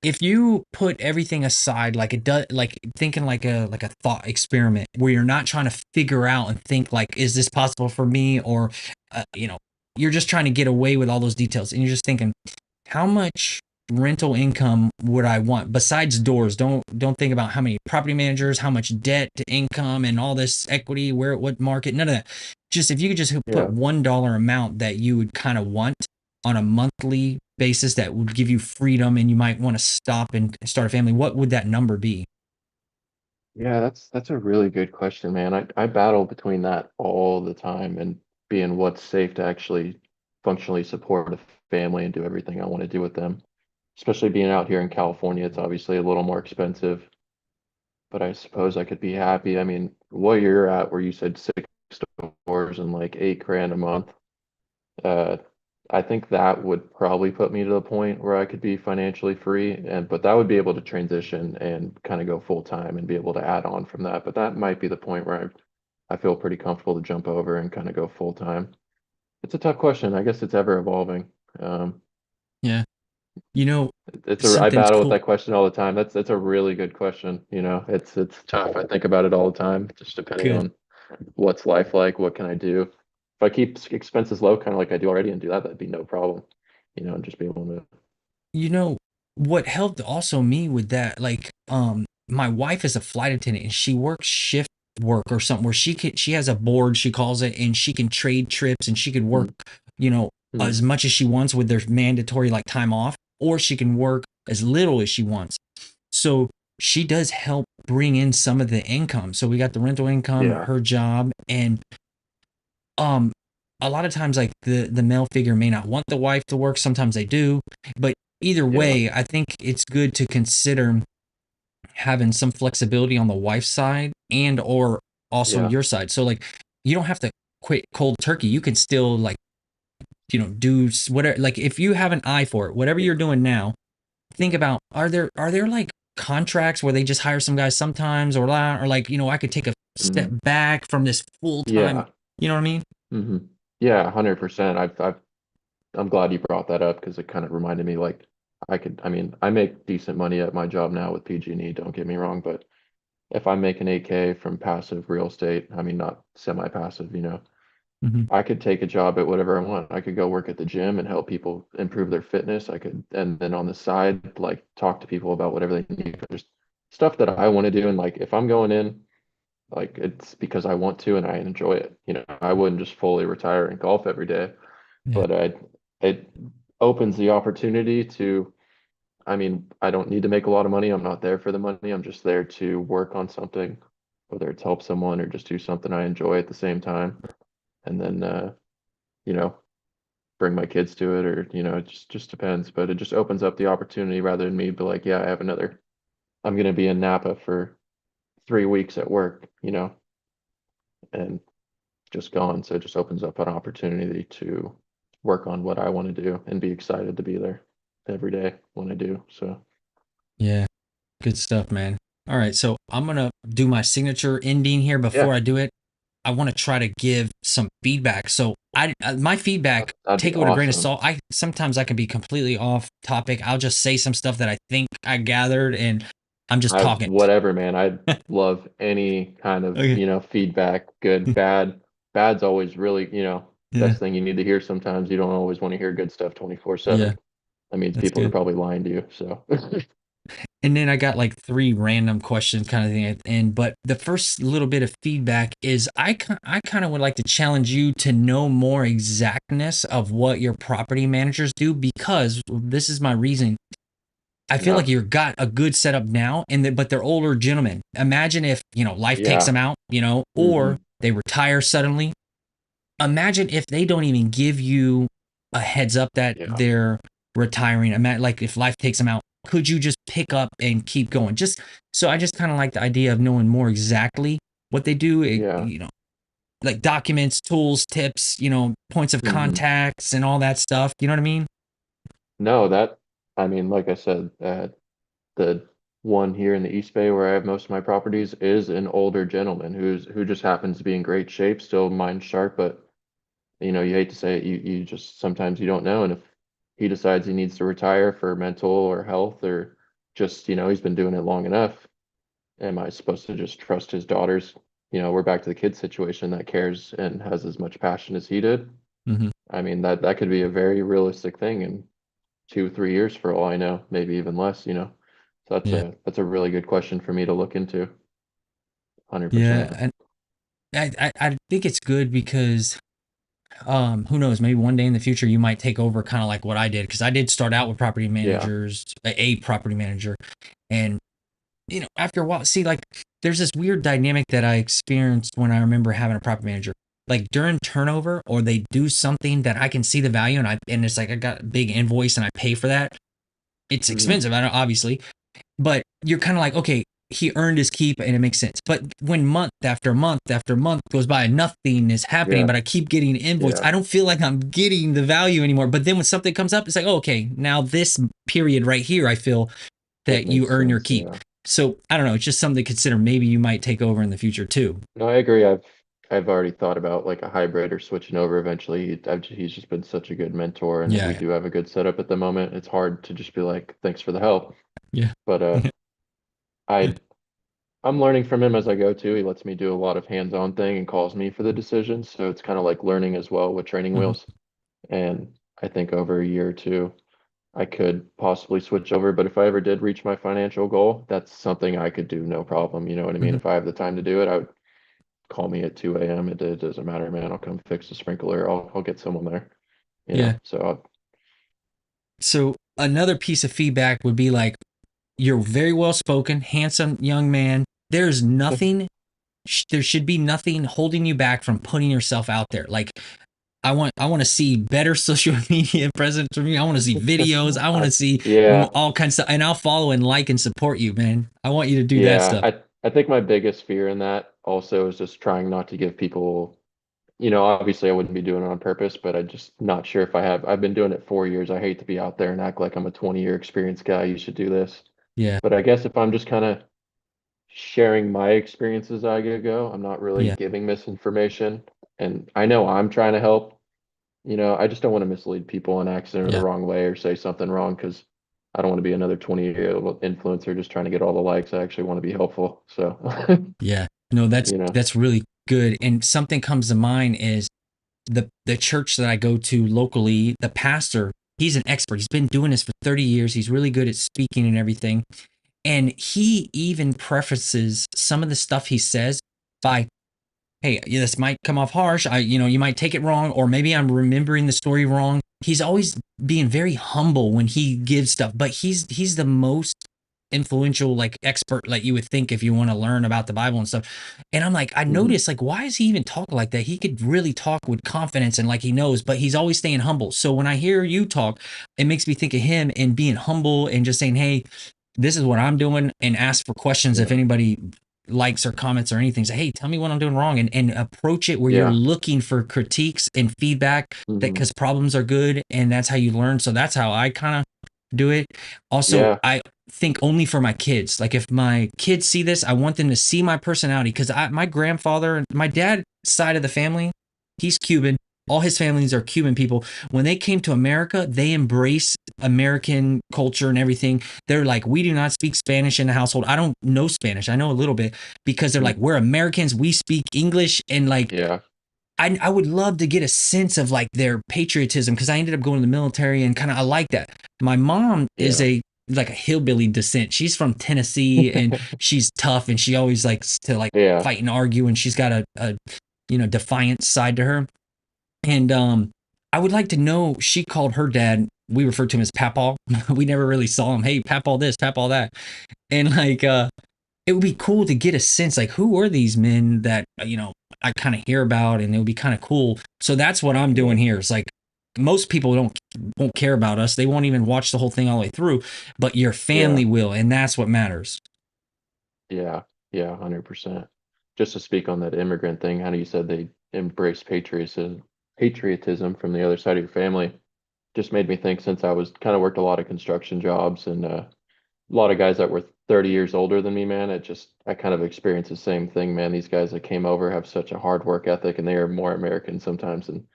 if you put everything aside, like it does, like thinking like a thought experiment where you're not trying to figure out and think like, is this possible for me? Or, you're just trying to get away with all those details and you're just thinking, how much rental income would I want besides doors? Don't think about how many property managers, how much debt to income and all this equity, where what market, none of that. Just if you could just put Yeah. $1 amount that you would kind of want on a monthly basis that would give you freedom and you might want to stop and start a family, what would that number be? Yeah, that's a really good question, man. I battle between that all the time and being what's safe to actually functionally support a family and do everything I want to do with them. Especially being out here in California, it's obviously a little more expensive, but I suppose I could be happy. I mean, what you're at where you said 6 doors and like 8 grand a month, uh, I think that would probably put me to the point where I could be financially free, and but that would be able to transition and kind of go full time and be able to add on from that. But that might be the point where I feel pretty comfortable to jump over and kind of go full time. It's a tough question. I guess it's ever evolving. Um, Yeah. You know, I something's battle with cool. that question all the time. That's a really good question. You know, it's tough. I think about it all the time, just depending Good. on what's life like, what can I do. If I keep expenses low, kind of like I do already, and do that, that'd be no problem. You know, and just be able to. You know, what helped also me with that, like, my wife is a flight attendant and she works shift work or something where she has a board, she calls it, and she can trade trips and she could work, Mm, you know, mm, as much as she wants with their mandatory like time off, or she can work as little as she wants. So she does help bring in some of the income. So we got the rental income, yeah, her job, and um a lot of times like the male figure may not want the wife to work, sometimes they do, but either yeah, way I think it's good to consider having some flexibility on the wife's side and or also yeah. your side. So like you don't have to quit cold turkey, you can still like, do whatever, like if you have an eye for it, whatever you're doing now, think about, are there like contracts where they just hire some guys sometimes, or like, I could take a step Mm, back from this full time, yeah. you know what I mean? Hmm. Yeah, 100%. I'm glad you brought that up because it kind of reminded me like I mean, I make decent money at my job now with PG&E, don't get me wrong, but if I'm making 8K from passive real estate, I mean, not semi-passive, you know, Hmm. I could take a job at whatever I want. I could go work at the gym and help people improve their fitness. I could, and then on the side, like talk to people about whatever they need. There's stuff that I want to do. And like, if I'm going in, like it's because I want to and I enjoy it. You know, I wouldn't just fully retire and golf every day, Yeah. but it opens the opportunity to, I mean, I don't need to make a lot of money. I'm not there for the money. I'm just there to work on something, whether it's help someone or just do something I enjoy at the same time. And then, you know, bring my kids to it, or it just depends, but it just opens up the opportunity rather than me be like, yeah, I have another, I'm going to be in Napa for 3 weeks at work, and just gone. So it just opens up an opportunity to work on what I want to do and be excited to be there every day when I do. So Yeah. Good stuff, man. All right, so I'm gonna do my signature ending here. Before yeah, I do it, I want to try to give some feedback. So my feedback, that'd be take it with a grain of awesome. salt. I sometimes I can be completely off topic. I'll just say some stuff that I think I gathered, and I'm just I talking. whatever, man. I love any kind of, Okay. feedback, good, bad. Bad's always really, Yeah. best thing you need to hear sometimes. You don't always want to hear good stuff Yeah. 24/7. That means That's people are good. probably lying to you. So And then I got like three random questions kind of thing at the end. But the first little bit of feedback is I kind of would like to challenge you to know more exactness of what your property managers do, because this is my reason. I feel yeah. like you've got a good setup now, but they're older gentlemen. Imagine if, life takes them Yeah. out, Hmm. or they retire suddenly. Imagine if they don't even give you a heads up that Yeah. they're retiring? Like if life takes them out, could you just pick up and keep going? Just so I just kind of like the idea of knowing more exactly what they do. Yeah. Like documents, tools, tips, points of Hmm. contacts, and all that stuff. You know what I mean? No, I mean, like I said, the one here in the East Bay where I have most of my properties is an older gentleman who just happens to be in great shape, still mind sharp, but you hate to say it, you just sometimes you don't know. And if he decides he needs to retire for mental or health or just, he's been doing it long enough, am I supposed to just trust his daughters? We're back to the kid situation that cares and has as much passion as he did. Hmm. I mean, that could be a very realistic thing in 2, 3 years for all I know, maybe even less. So that's Yeah. a really good question for me to look into, 100%. Yeah. And I think it's good because who knows, maybe one day in the future you might take over kind of like what I did, because I did start out with property Yeah. managers, a property manager. And after a while, see, like, there's this weird dynamic that I experienced when I remember having a property manager. Like during turnover, or they do something that I can see the value, and it's like I got a big invoice and I pay for that. It's Hmm. expensive, I know, obviously, but you're kind of like, okay, he earned his keep and it makes sense. But when month after month after month goes by and nothing is happening, Yeah. but I keep getting invoice, Yeah. I don't feel like I'm getting the value anymore. But then when something comes up, it's like, oh, okay, now this period right here, I feel It that you makes earn your sense. keep. Yeah. So I don't know. It's just something to consider. Maybe you might take over in the future too. No, I agree. I've already thought about like a hybrid or switching over eventually. He's just been such a good mentor, and we Yeah. do have a good setup at the moment. It's hard to just be like, thanks for the help. Yeah. But I I'm learning from him as I go too. He lets me do a lot of hands-on thing and calls me for the decisions. So it's kind of like learning as well with training Hmm. wheels. And I think over a year or two, I could possibly switch over. But if I ever did reach my financial goal, that's something I could do no problem. You know what I mean? Hmm. If I have the time to do it, I would call me at 2 a.m. It doesn't matter, man. I'll come fix the sprinkler. I'll get someone there, Yeah. So So another piece of feedback would be like, you're very well spoken, handsome young man. There's nothing, there should be nothing holding you back from putting yourself out there. Like, I want to see better social media presence from you. I want to see videos. I want I to see yeah, all kinds of stuff, and I'll follow and like and support you, man. I want you to do that yeah. stuff. I think my biggest fear in that also is just trying not to give people, obviously I wouldn't be doing it on purpose, but I'm just not sure if I've been doing it 4 years. I hate to be out there and act like I'm a 20-year experienced guy. You should do this. Yeah. But I guess if I'm just kind of sharing my experiences as I go, I'm not really Yeah. giving misinformation. And I know I'm trying to help. I just don't want to mislead people in accident or the Yeah. wrong way or say something wrong because I don't want to be another 20-year-old influencer just trying to get all the likes. I actually want to be helpful. So, Yeah. No, that's you know, that's really good. And something comes to mind is the church that I go to locally, the pastor, he's an expert. He's been doing this for 30 years. He's really good at speaking and everything. And he even prefaces some of the stuff he says by, hey, this might come off harsh. You might take it wrong, or maybe I'm remembering the story wrong. He's always being very humble when he gives stuff, but he's the most influential, like, expert, like you would think, if you want to learn about the Bible and stuff. And I'm like, I mhm, noticed, like, why is he even talking like that? He could really talk with confidence and like he knows, but he's always staying humble. So when I hear you talk, it makes me think of him and being humble and just saying, hey, this is what I'm doing, and ask for questions if yeah, anybody likes or comments or anything. Say, hey, tell me what I'm doing wrong, and approach it where you're yeah, looking for critiques and feedback, that hmm, because problems are good and that's how you learn. So that's how I kind of do it. Also, yeah, I think only for my kids. Like if my kids see this, I want them to see my personality, because my grandfather, my dad side of the family, he's Cuban. All his families are Cuban people. When they came to America, they embrace American culture and everything. They're like, we do not speak Spanish in the household. I don't know Spanish. I know a little bit, because they're like, mm, we're Americans. We speak English. And like, yeah, I would love to get a sense of like their patriotism, because I ended up going to the military and kind of I like that. My mom is yeah, a like a hillbilly descent. She's from Tennessee and she's tough and she always likes to like yeah, fight and argue, and she's got a defiant side to her. And I would like to know, she called her dad, we referred to him as Papaw. We never really saw him. Hey, Papaw this, Papaw that. And like it would be cool to get a sense, like, who are these men that I kind of hear about, and it would be kind of cool. So that's what I'm yeah. doing here. It's like, most people won't care about us. They won't even watch the whole thing all the way through, but your Yeah. family will, and that's what matters. Yeah. Yeah. 100%. Just to speak on that immigrant thing, how you said they embrace patriotism from the other side of your family, just made me think since I was kind of worked a lot of construction jobs and a lot of guys that were 30 years older than me, man. I kind of experienced the same thing, man. These guys that came over have such a hard work ethic and they are more American sometimes than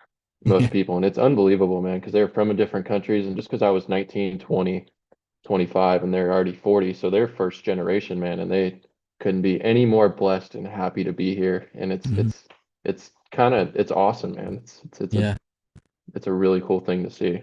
most Yeah. people. And it's unbelievable, man, because they're from different countries. And just because I was 19, 20, 25, and they're already 40, so they're first generation, man, and they couldn't be any more blessed and happy to be here. And Mhm. it's awesome, man. Yeah. It's a really cool thing to see.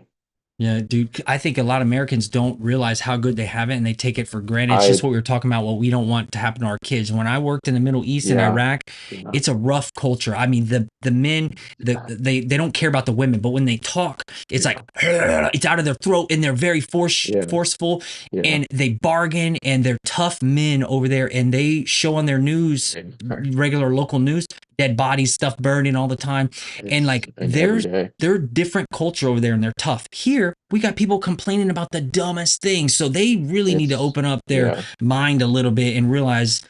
Yeah, dude. I think a lot of Americans don't realize how good they have it and they take it for granted. It's just I what we were talking about, what we don't want to happen to our kids. When I worked in the Middle East in Yeah, Iraq, yeah, it's a rough culture. I mean, the men, they don't care about the women, but when they talk, it's like yeah, it's out of their throat and they're very yeah, forceful yeah. and they bargain and they're tough men over there and they show on their news, Same. Sorry. regular local news, dead bodies, stuff burning all the time. And It's like an every day. they're different culture over there and they're tough. Here, we got people complaining about the dumbest things. So they really need to It's open up their yeah, mind a little bit and realize,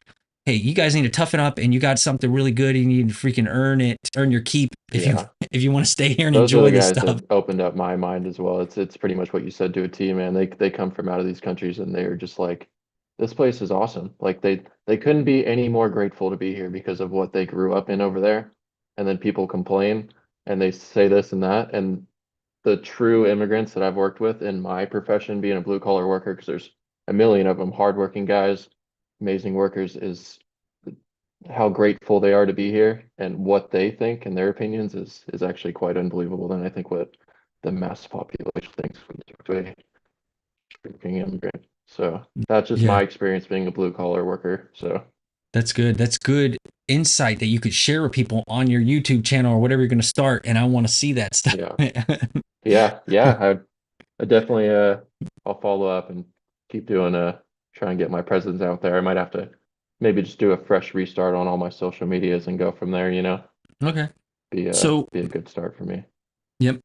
hey, you guys need to toughen up and you got something really good and you need to freaking earn your keep if you yeah. if you want to stay here and Those are the enjoy this guys stuff. that opened up my mind as well. It's pretty much what you said to a T, man. They come from out of these countries and they're just like, this place is awesome. Like they couldn't be any more grateful to be here because of what they grew up in over there. And then people complain and they say this and that. And the true immigrants that I've worked with in my profession, being a blue collar worker, because there's a million of them, hardworking guys, amazing workers, is how grateful they are to be here and what they think and their opinions is actually quite unbelievable than I think what the mass population thinks when they're speaking immigrant. So that's just Yeah, my experience being a blue collar worker. So that's good. That's good insight that you could share with people on your YouTube channel or whatever you're going to start. And I want to see that stuff. yeah, yeah. I definitely I'll follow up and keep doing try and get my presence out there. I might have to maybe just do a fresh restart on all my social medias and go from there, Okay. So, be a good start for me. yep.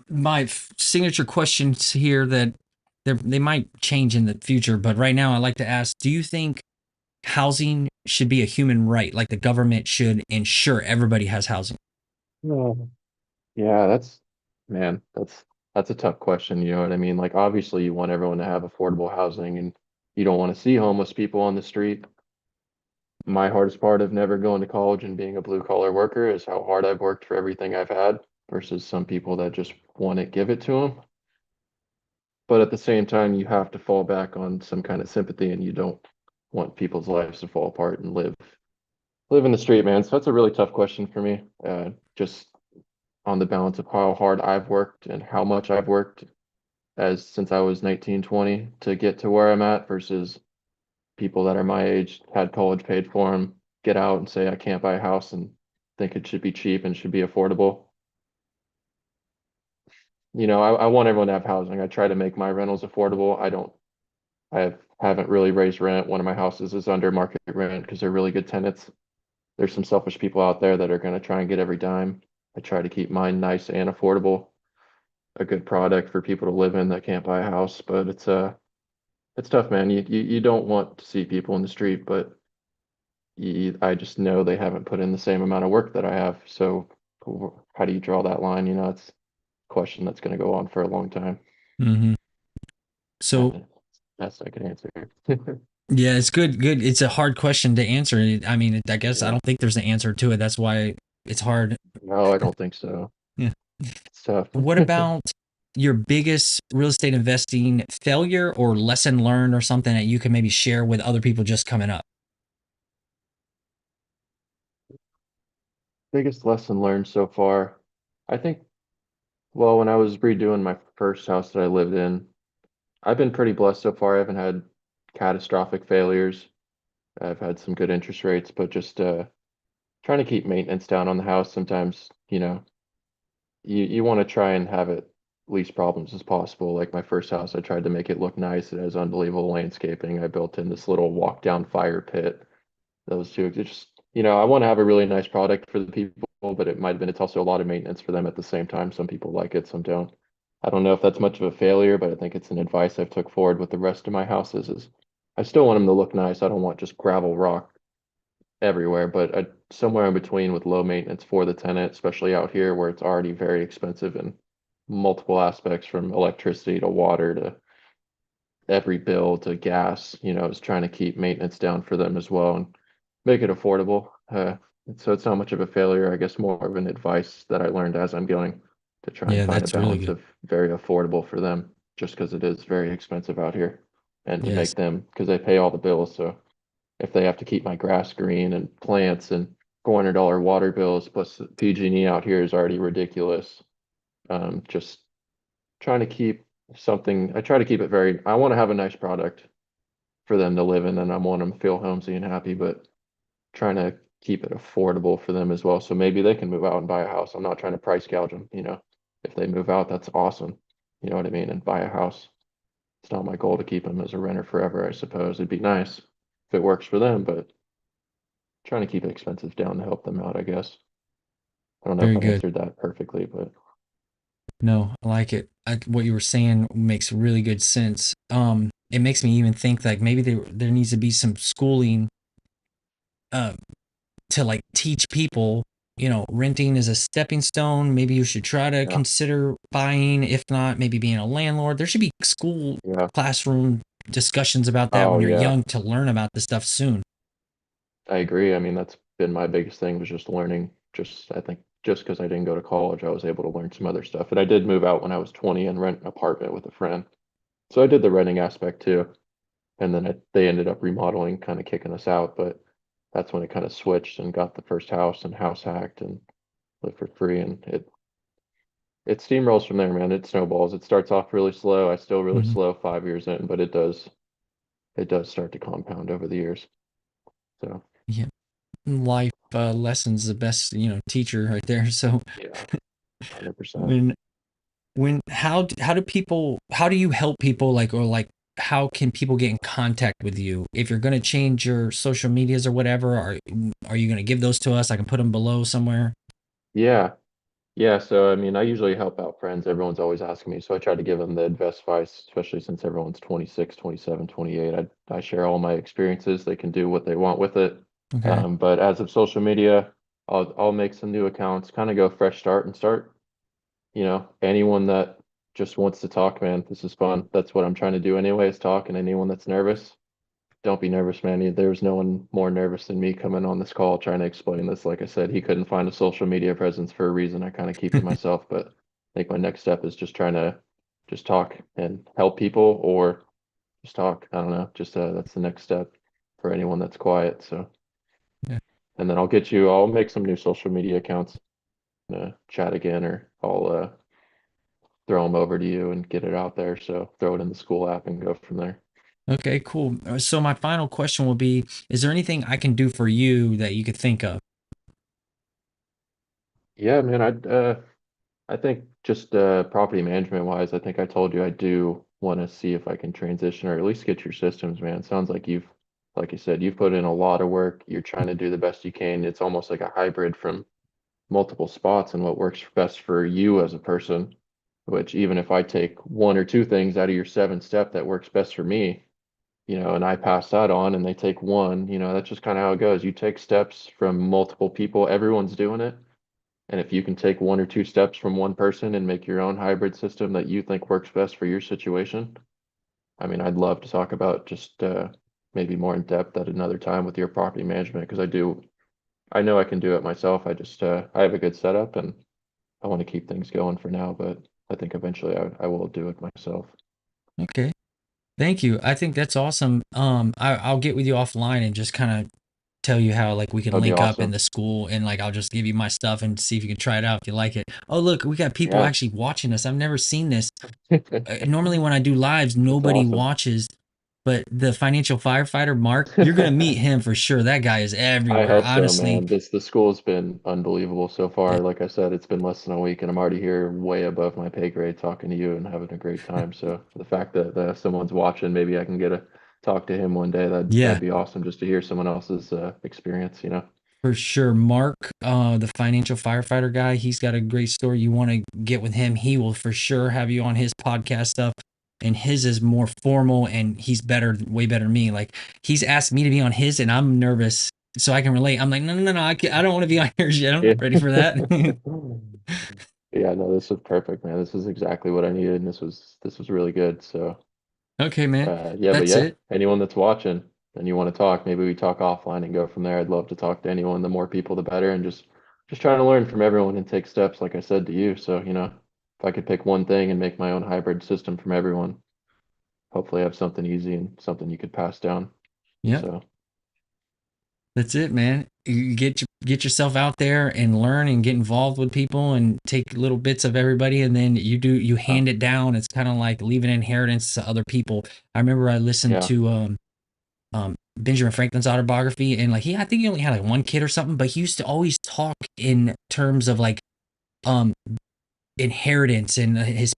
My signature questions here that they might change in the future, but right now I like to ask, do you think housing should be a human right, like the government should ensure everybody has housing? Oh. Yeah, man, that's a tough question, you know what I mean? Like obviously you want everyone to have affordable housing and you don't want to see homeless people on the street. My hardest part of never going to college and being a blue collar worker is how hard I've worked for everything I've had versus some people that just want to give it to them. But at the same time, you have to fall back on some kind of sympathy and you don't want people's lives to fall apart and live in the street, man. So that's a really tough question for me. Just on the balance of how hard I've worked and how much I've worked as since I was 19, 20 to get to where I'm at versus people that are my age, had college paid for them, get out and say I can't buy a house and think it should be cheap and should be affordable. I want everyone to have housing. I try to make my rentals affordable. Haven't really raised rent. One of my houses is under market rent because they're really good tenants. There's some selfish people out there that are going to try and get every dime. I try to keep mine nice and affordable, a good product for people to live in that can't buy a house, but it's tough, man. You don't want to see people in the street, but I just know they haven't put in the same amount of work that I have. So how do you draw that line? It's a question that's going to go on for a long time. Hmm. So, And that's I can answer. yeah, it's good. Good. It's a hard question to answer. I mean, I guess I Yeah. don't think there's an answer to it. That's why it's hard. No, I don't think so. Yeah. It's tough. What about your biggest real estate investing failure or lesson learned or something that you can maybe share with other people just coming up? Biggest lesson learned so far. I think, well, when I was redoing my first house that I lived in, I've been pretty blessed so far. I haven't had catastrophic failures. I've had some good interest rates, but just trying to keep maintenance down on the house. Sometimes, you want to try and have it least problems as possible. Like my first house, I tried to make it look nice. It has unbelievable landscaping. I built in this little walk down fire pit. Those two, it just, I want to have a really nice product for the people but it might have been it's also a lot of maintenance for them at the same time. Some people like it, some don't. I don't know if that's much of a failure, but I think it's an advice I've took forward with the rest of my houses is I still want them to look nice. I don't want just gravel rock everywhere, but somewhere in between with low maintenance for the tenant, especially out here where it's already very expensive in multiple aspects from electricity to water to every bill to gas, is trying to keep maintenance down for them as well and make it affordable. So it's not much of a failure, I guess more of an advice that I learned as I'm going to try and Yeah, find a that's really balance good. of very affordable for them, just because it is very expensive out here and to Yes. make them, because they pay all the bills. So if they have to keep my grass green and plants and $400 water bills plus PG&E out here is already ridiculous. Just trying to keep something, I try to keep it very, I want to have a nice product for them to live in and I want them to feel homey and happy, but trying to keep it affordable for them as well. So maybe they can move out and buy a house. I'm not trying to price gouge them. If they move out, that's awesome. You know what I mean? And buy a house. It's not my goal to keep them as a renter forever, I suppose. It'd be nice if it works for them, but trying to keep expenses down to help them out, I guess. I don't know if Very I good. answered that perfectly, but No, I like it. What you were saying makes really good sense. It makes me even think like maybe there needs to be some schooling uh, to like teach people, renting is a stepping stone. Maybe you should try to yeah. consider buying. If not, maybe being a landlord. There should be school Yeah. classroom discussions about that Oh, when you're yeah. young to learn about this stuff soon. I agree. I mean, that's been my biggest thing was just learning. I think just because I didn't go to college, I was able to learn some other stuff. And I did move out when I was 20 and rent an apartment with a friend. So I did the renting aspect too. And then they ended up remodeling, kind of kicking us out. But that's when it kind of switched and got the first house and house hacked and lived for free. And it steamrolls from there, man. It snowballs. It starts off really slow. I still really Mhm. slow 5 years in, but it does start to compound over the years. So Yeah, life lessons the best teacher right there. So yeah, 100%. when how do you help people like or like how can people get in contact with you if you're going to change your social medias or whatever? Are you going to give those to us? I can put them below somewhere. Yeah. Yeah, so I mean, I usually help out friends. Everyone's always asking me, so I try to give them the best advice, especially since everyone's 26, 27, 28. I share all my experiences. They can do what they want with it. Okay. But as of social media, I'll make some new accounts, kind of go fresh start and start, anyone that just wants to talk, man, this is fun. That's what I'm trying to do anyway, is talk, and anyone that's nervous, don't be nervous, man. There's no one more nervous than me coming on this call trying to explain this. Like I said, he couldn't find a social media presence for a reason. I kind of keep to myself, but I think my next step is just trying to just talk and help people or just talk. I don't know. Just that's the next step for anyone that's quiet. So, Yeah. and then I'll make some new social media accounts, chat again, or I'll throw them over to you and get it out there. So throw it in the school app and go from there. Okay, cool. So my final question will be, is there anything I can do for you that you could think of? Yeah, man, I think just property management wise, I think I told you I do want to see if I can transition or at least get your systems, man. Sounds like like you said, you've put in a lot of work. You're trying to do the best you can. It's almost like a hybrid from multiple spots and what works best for you as a person, which even if I take one or two things out of your 7 step that works best for me, and I pass that on and they take one, that's just kind of how it goes. You take steps from multiple people, everyone's doing it. And if you can take one or two steps from one person and make your own hybrid system that you think works best for your situation, I mean, I'd love to talk about just maybe more in depth at another time with your property management because I know I can do it myself. I have a good setup and I want to keep things going for now, but I think eventually I will do it myself. Okay. Thank you. I think that's awesome. I'll get with you offline and just kind of tell you how like we can That'd be link up in awesome. the school and like I'll just give you my stuff and see if you can try it out if you like it. Oh, look, we got people Yeah, actually watching us. I've never seen this. Normally when I do lives, that's nobody awesome. watches, but the financial firefighter Mark, you're gonna meet him for sure. That guy is I everywhere. hope so, Honestly, man. The school's been unbelievable so yeah, far. Like I said, it's been less than a week, and I'm already here way above my pay grade talking to you and having a great time. So the fact that someone's watching, maybe I can get a talk to him one day. That'd yeah. be awesome just to hear someone else's experience. For sure. Mark, the financial firefighter guy, he's got a great story. You want to get with him, he will for sure have you on his podcast stuff. And his is more formal and he's better, way better than me. Like he's asked me to be on his and I'm nervous so I can relate. I'm like, no, no, no, no. I don't want to be on yours yet. I'm Yeah. not ready for that. Yeah, no, this was perfect, man. This is exactly what I needed, and this was really good. So, Okay, man. yeah, but That's yeah, it. anyone that's watching and you want to talk, maybe we talk offline and go from there. I'd love to talk to anyone. The more people, the better, and just trying to learn from everyone and take steps, like I said to you. So, if I could pick one thing and make my own hybrid system from everyone, hopefully I have something easy and something you could pass down. Yep. So, That's it, man. You get yourself out there and learn and get involved with people and take little bits of everybody and then you uh, hand it down. It's kind of like leaving inheritance to other people. I remember I listened yeah, to Benjamin Franklin's autobiography and like I think he only had like one kid or something, but he used to always talk in terms of like um inheritance and his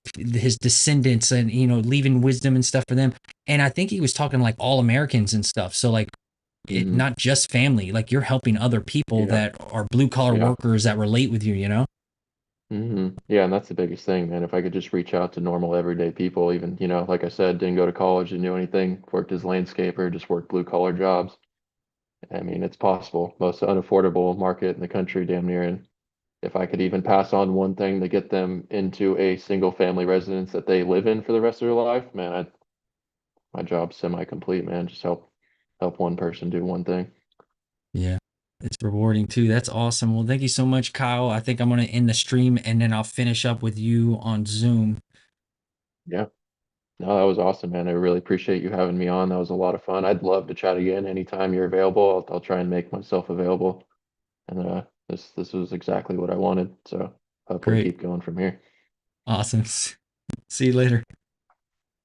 descendants and leaving wisdom and stuff for them. And I think he was talking like all Americans and stuff. So like it hmm not just family, like you're helping other people yeah, that are blue collar yeah. workers that relate with you. Yeah, and that's the biggest thing, man. If I could just reach out to normal everyday people, even, like I said, didn't go to college, didn't do anything, worked as landscaper, just worked blue collar jobs. I mean, it's possible. Most unaffordable market in the country, damn near. And if I could even pass on one thing to get them into a single family residence that they live in for the rest of their life, man, my job's semi-complete, man. Just help one person do one thing. Yeah. It's rewarding too. That's awesome. Well, thank you so much, Kyle. I think I'm going to end the stream and then I'll finish up with you on Zoom. Yeah. No, that was awesome, man. I really appreciate you having me on. That was a lot of fun. I'd love to chat again anytime you're available. I'll try and make myself available. And this was exactly what I wanted. So hopefully Great. keep going from here. Awesome. See you later.